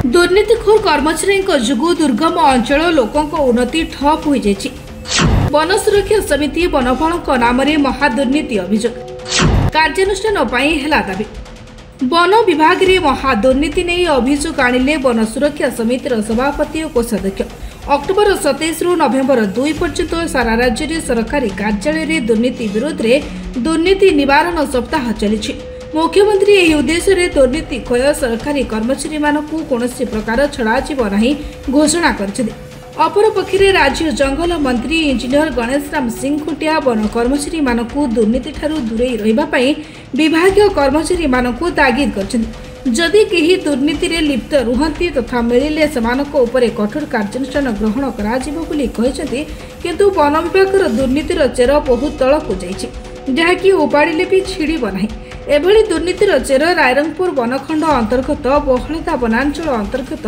दुर्नीतिखोर कर्मचारी जोगु दुर्गम अंचल लोकों उन्नति ठप हो जाइछि। वन सुरक्षा समिति वनपाल नाम महादुर्नीति अभियोग कार्यानुष्ठान दाबी। वन विभाग में महादुर्नीति नहीं अभियोग आनिले वन सुरक्षा समितिर सभापति और कोषाध्यक्ष। अक्टोबर 27 रु नवेम्बर 2 पर्यंत सारा राज्य में सरकारी कार्यालय दुर्नीति विरोध में दुर्नीति निवारण सप्ताह चली। मुख्यमंत्री यह उद्देश्य रे दुर्नीति क्षय सरकारी कर्मचारी मानकु कोनोसी प्रकार छड़ा जीव नहीं घोषणा कर। अपरपक्षे राज्य जंगल मंत्री इंजीनियर गणेश राम सिंह खुंटिया वन कर्मचारी मानकु दुर्नीति ठारू दूरेई रहिबा पई विभागीय कर्मचारी मानकु तागिद करछन्ति। जदि केही दुर्नीति रे लिप्त रुहंती तथा मिलिले समानक उपरे कठोर कार्यानुष्ठान ग्रहण कराजिबो बोली कहिसंति। किंतु वन विभागर दुर्नीतिर चेर बहुत तळकु जाइछि, जहाँकि उपाड़िले भी छिड़ब नाही। एभली दुर्नीतिर चेर रायरंगपुर वनखंड अंतर्गत बहलदा वनांचल अंतर्गत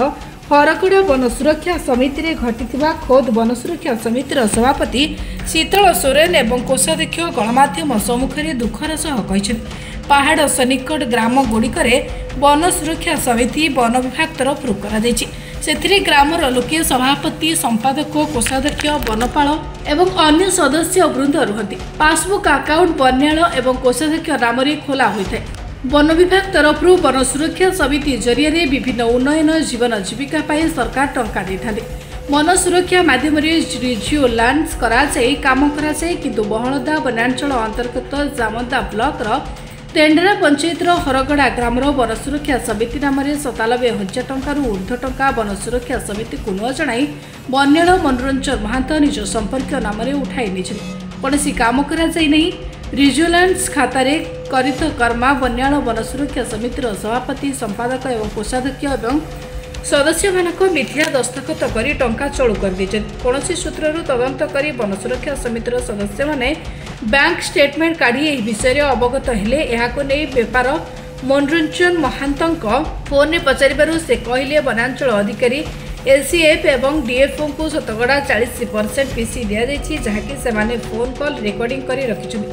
हरगड़ा वन सुरक्षा समिति रे घटिथिबा खोद वन सुरक्षा समितिर सभापति शीतल सोरेन एवं कोषाध्यक्ष गणमाध्यम सम्मुखरे दुखर सह कहिसंति। पहाड़ सन्निकट ग्राम गुड़िकरे वन सुरक्षा समिति वन विभाग तरफ कराଯାଇଛି। सेथिरे ग्रामर लोके सभापति संपादक कोषाध्यक्ष वनपाल एवं अन्य सदस्य वृंद रुहति। पासबुक अकाउंट बन्याल एवं कोषाध्यक्ष नाम खोला होइଥାଏ। वन विभाग तरफ वन सुरक्षा समिति जरिए विभिन्न उन्नयन जीवन जीविका पाई सरकार टंका देथाले। वन सुरक्षा माध्यम रिज्यू लैंड्स कराई काम कराए, किंतु बहलदा वनांचल अंतर्गत जामदा ब्लॉक तेंडरा पंचायत हरगड़ा ग्राम वन सुरक्षा समिति नाम 97,000 टंकार ऊर्ध्व टंका वन सुरक्षा समिति को न जणाई बन्याल मनोरंजन महांत निज संपर्क नाम उठाई नहीं। कौन काम कराई रिजुलांस खातार करित कर्मा बन्याल वन सुरक्षा समितिर सभापति संपादक एवं कोषाध्यक्ष एवं सदस्य मानक मिथ्या दस्तखत कर टंका चलू कर कौन सूत्रु तदंत कर वन सुरक्षा समितिर सदस्य माने बैंक स्टेटमेंट काढ़ी यह विषय अवगत हेले। यहाको नहीं बेपार मनोरंजन महांत फोन में पचारू से कहले वनांचल अधिकारी एलसीएफ एवं डीएफओ को शतकड़ा 40% पीसी दि जहाँकि से फोन कॉल रेकर्डिंग कर रखिंट।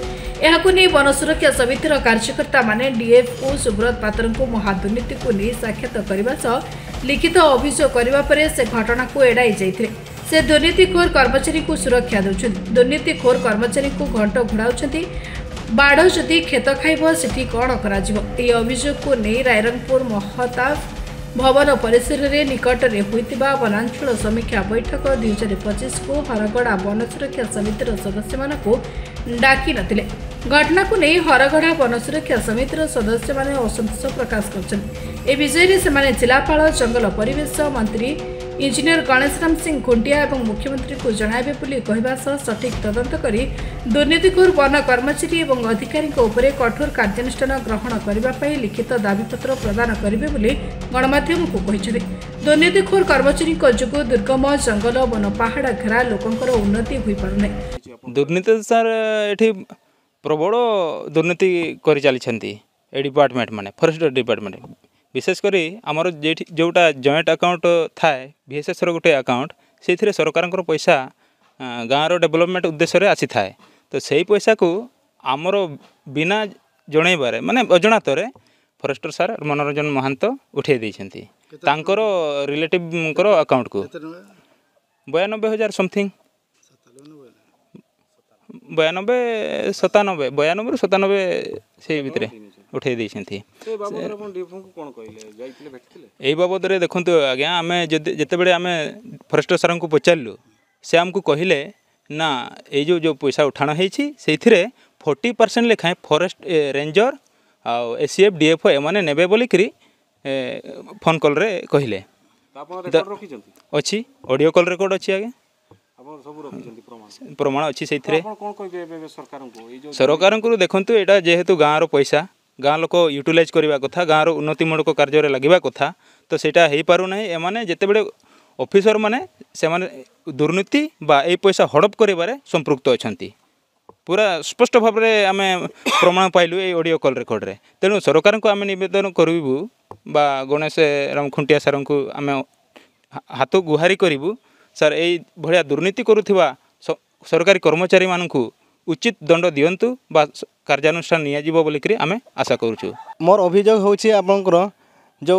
यहाको नहीं वन सुरक्षा समितिर कार्यकर्ता माने डीएफओ सुब्रत पात्र को महादुर्नीति को नहीं साक्षात करने सह लिखित अभियोग करने से घटना को एड़ाई जाते। से दुर्नीतिखोर कर्मचारी को सुरक्षा देउछन्ति। दुर्नीतिखोर कर्मचारी को घंट घोड़ाउछन्ति। बाड़ जदि खेत खाइब सेठी कौन कराजिबो। एही अभियोग को नहीं रायरंगपुर महताब भवन परिसर रे निकट रे होइतिबा वनांचल समीक्षा बैठक 2025 को हरगड़ा वन सुरक्षा समितिर सदस्य मानकु डाकी नथिले। घटना को नहीं हरगड़ा वन सुरक्षा समितिर सदस्य माने असंतोष प्रकाश करछन्ति। ए विषय रे सेमाने जिलापाल जंगल परिवेश मंत्री इंजीनियर गणेश राम सिंह खुंटिया एवं मुख्यमंत्री को जणाइबे बोली कहबा सह सठिक तदंत करी दुर्नीतिखोर वन कर्मचारी एवं अधिकारी उपरे कठोर कार्यानुष्ठान ग्रहण करने पर लिखित दाबीपत्र प्रदान करेंगे बोली गणमाध्यम को कहिसेंति। दुर्नीतिखोर कर्मचारी जोगु दुर्गम जंगल वन पहाड़ घेरा लोकंकर उन्नति होई पारुनै। दुर्नीति सर एठी प्रबल दुर्नीति करि चलिछन्ति ए डिपार्टमेंट माने फॉरेस्ट डिपार्टमेंट विशेषकर आमर जोटा जॉइंट अकाउंट थाए बीएसएस गोटे अकाउंट से सरकार पैसा गाँव डेवलपमेंट उद्देश्य आसी थाए। तो सही पैसा को आमर बिना जनइबार माने अजणातर फॉरेस्टर सर मनोरंजन महांत उठे देइछन्ति तांकर रिलेटिव अकाउंट को 92,000 समथिंग 92 से भितर उठे देइछन्ति। यही बाबद देखु आज्ञा आम जिते बड़े आम फॉरेस्टर सर को पचारू से आमको कहले ना ये जो पैसा उठाण होती 40% लेखाएं फॉरेस्ट रेंजर आउ एसीएफ डीएफओ एमाने नेबे बोलिकी फोन कॉल रे कहले अच्छी ऑडियो कॉल रिकॉर्ड अच्छी आगे प्रमाण अच्छी से सरकार को देखु यहाँ जेहेतु गाँव पैसा गाँ लोक यूटिलाइज करवा कथा गाँव उन्नतिमूलक कार्य लगे कथा तो सेटा हो पार ना एमाने जिते बड़े ऑफिसर माने से माने दुर्नीति बा ए पैसा हड़प कर संपृक्त अच्छा पूरा स्पष्ट भाव में आम प्रमाण पाइलु ये ऑडियो कॉल रिकॉर्ड रे। तेणु सरकार को आम नवेदन करूँ बा गणेश राम खुंटिया सर को आम हाथ गुहारी करूँ सर यही भाया दुर्नीति करुवा सरकारी कर्मचारी मानू उचित दंड दिंतु बा कार्यानुष्ठान नियाजिबो बोलिकरी आमे आशा करूछु। मोर अभियोग होछि आपनकर जो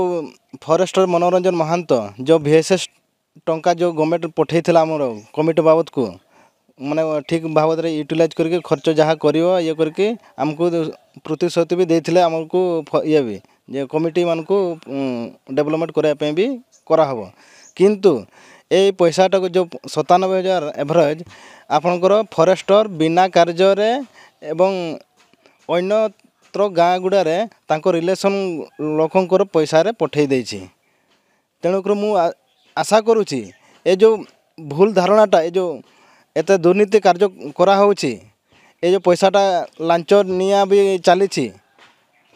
फॉरेस्टर मनोरंजन महांत जो VSS टंका जो गवर्नमेंट पठे आमर कमिटी बाबद को माने ठीक भाव में यूटिलाइज करके खर्च जहाँ कर ये करके आमको प्रतिश्रुति भी देते आमको ये भी जे कमिटी मान को डेवलपमेंट करने भी कराहब किंतु ये पैसाटा को जो 97,000 एवरेज आपणकर फॉरेस्टर बिना कार्य एवं अन्यत्र गाँ गुड़ारे रिलेसन लोकंर पैसा पठे देछि तेणुक मु आशा करुँची ये जो भूल धारणाटा ये जो एते दुर्नीति कार्य करा होछि ये जो पैसाटा लांच निया भी चली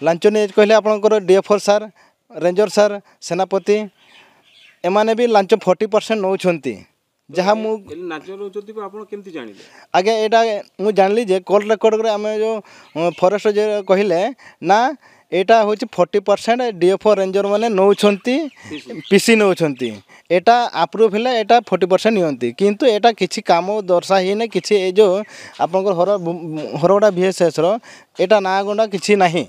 लांच नहीं कहले आपणकर DFO सार रेंजर सार सेनापति एमाने भी लांच 40% नौछंती जहाँ आगे एटा मु जानली जे कॉल रेकर्ड रे आमे जो फॉरेस्ट जे कहले ना एटा होछि 40% DFO रेंजर माने नौछंती पीसी नौछंती एटा अप्रूव है एटा 40% नियंती किंतु एटा किछि काम दर्शा ही ने किछि ए जो आपनकर हरगड़ा VSS रो एटा ना गंडा किछि नाही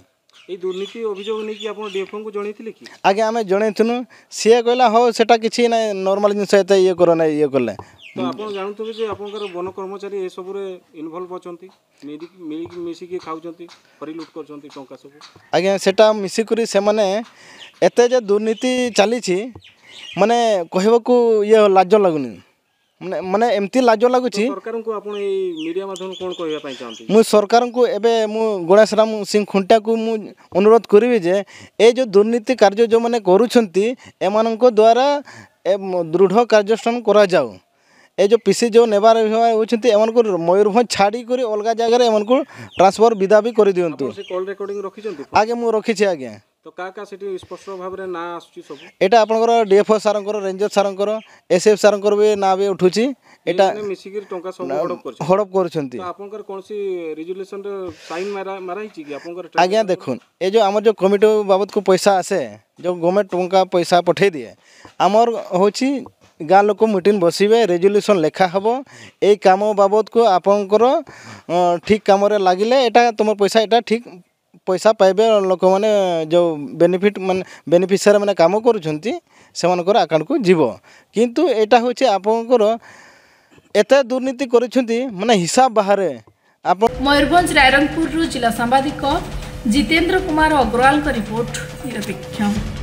ए दुर्नीति अभियोग नहीं कि आपण DFO को जणैथिले कि आगे आमे जणैथनु से कहला हो सेटा किछि ना नॉर्मल जिंस एते ये करो ना ये करले तो आपण जानथबे जे आपनकर वन कर्मचारी ए सब रे इन्वॉल्व होचंती मिसी के खाउचंती फरी लूट करचंती टंका सब आगे सेटा मिसी करी से माने एते जे दुर्नीति चली छी माने कहबको ये लाज लागुनी माने एमती लाज लागुची सरकार को आपण ए मीडिया माध्यम कोन कहबा पई चाहंती मु सरकार को एबे मु गणेश राम सिंह खुंटा को मु अनुरोध करिवि जे ए जो दुर्नीति कार्य जो माने करूछंती एमाननको द्वारा दृढ़ कार्यानुष्ठान करा जाऊ ए जो पीसी जो नेबार होछंती एमानको मयूरभंज छाड़ी करी अलगा जगह रे एमानको ट्रांसफर विदा भी कर दियंतु से कॉल रिकॉर्डिंग रखिछंती आगे मु रखी छी आगे तो का सेठी स्पष्ट भाव रे ना आसुची सब एटा आपनकर DFO सारंकर रेंजर सारंकर SF सारंकर भी ना भी उठुची एटा मिसी के टंका सब हड़प करछंती तो आपनकर कोनसी रिजोल्यूशन रे साइन मारा हिची कि आपनकर आज्ञा देखुन ए जो हमर जो कमिटी बाबत को पैसा आसे जो गवर्नमेंट टंका पैसा पठे दिए हमर होची गाँ लोक मीटिंग बसवे रेजोल्यूशन लेखा हम ये काम बाबद को आपंकर ठीक कम लगिले एटा तुम पैसा एटा ठीक पैसा पाइबे लोक मैंने जो बेनिफिट मान बेनिफिशियरी मैंने काम कर अकाउंट को जीव किंतु एटा होचे आपंकर एते दुर्नीति करिसेंती माने हिसाब बाहर आप मयूरभंज रायरंगपुर जिला सांबादिक जितेंद्र कुमार अग्रवाल का रिपोर्ट निरपेक्ष।